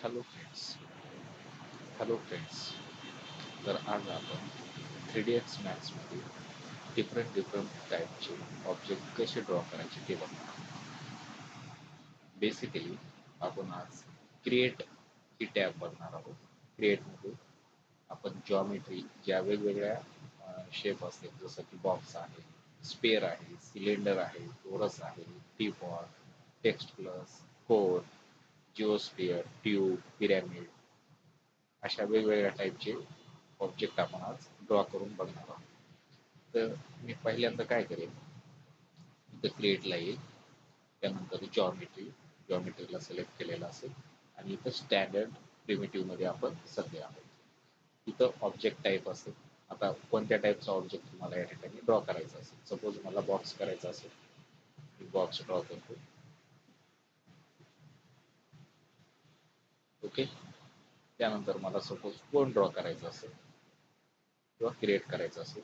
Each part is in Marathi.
Hello friends. Hello friends. तर आज आपण 3DX मॅथ्समध्ये डिफरंट टाईपचे ऑब्जेक्ट कसे ड्रॉ करायचे ते बघणार आहोत. बेसिकली आपण आज क्रिएट ही टॅब बघणार आहोत. क्रिएटमध्ये आपण जॉमेट्री ज्या वेगवेगळ्या शेप असतील, जसं की बॉक्स आहे, स्पेअर आहे, सिलेंडर आहे, टोरस आहे, टीपॉट, टेक्स्ट प्लस, कोन, जिओस्फिअर, ट्यूब, पिरॅमिड अशा वेगवेगळ्या टाईपचे ऑब्जेक्ट आपण आज ड्रॉ करून बघणार आहोत. तर मी पहिल्यांदा काय करेन, इथं क्रिएटला येईल, त्यानंतर जॉमेट्रीला सिलेक्ट केलेला असेल आणि इथं स्टँडर्ड प्रिमिटिव्हमध्ये आपण सध्या आहोत. इथं ऑब्जेक्ट टाईप असेल. आता कोणत्या टाईपचा ऑब्जेक्ट तुम्हाला या ठिकाणी ड्रॉ करायचा असेल, सपोज मला बॉक्स करायचा असेल, मी बॉक्स ड्रॉ करतो. ओके. त्यानंतर मला सपोज कोन ड्रॉ करायचा असेल किंवा क्रिएट करायचा असेल,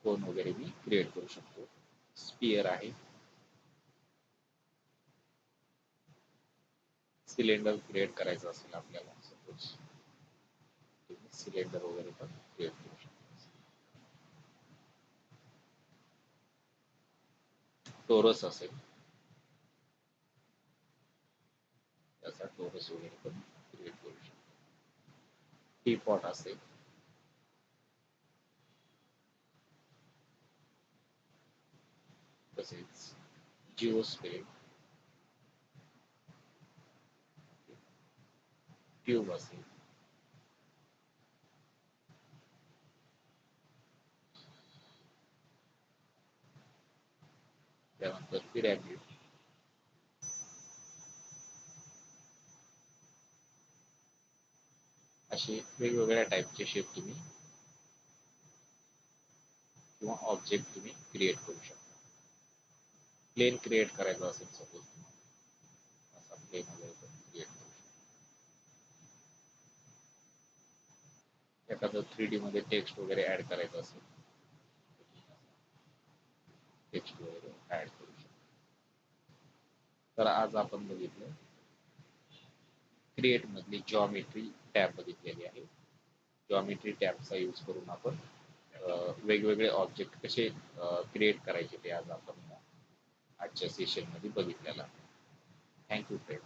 कोन वगैरे मी क्रिएट करू शकतो. स्पियर आहे, सिलेंडर क्रिएट करायचं असेल आपल्याला, सपोज सिलेंडर वगैरे पण क्रिएट करू शकतो. टोरस असेल, त्याचा टोरस वगैरे पण क्रिएट करू शकतो. टीपॉट असेल, तसेच जिओस्फिअर, ट्यूब असेल, त्यानंतर पिरॅमिड, असे वेगवेगळ्या टाईपचे शेप तुम्ही किंवा ऑब्जेक्ट तुम्ही क्रिएट करू शकता. प्लेन क्रिएट करायचा असेल, सपोज असा प्लेन वगैरे पण क्रिएट करू शकता. एखादं 3D मध्ये टेक्स्ट वगैरे ऍड करायचं असेल, टेक्स्ट वगैरे ऍड करू शकता. तर आज आपण बघितलं क्रिएट मधली जॉमेट्री टॅब बघितलेली आहे. जॉमेट्री टॅबचा यूज करून आपण वेगवेगळे ऑब्जेक्ट कसे क्रिएट करायचे ते आज आपण आजच्या सेशनमध्ये बघितलेलं आहे. Thank you friend.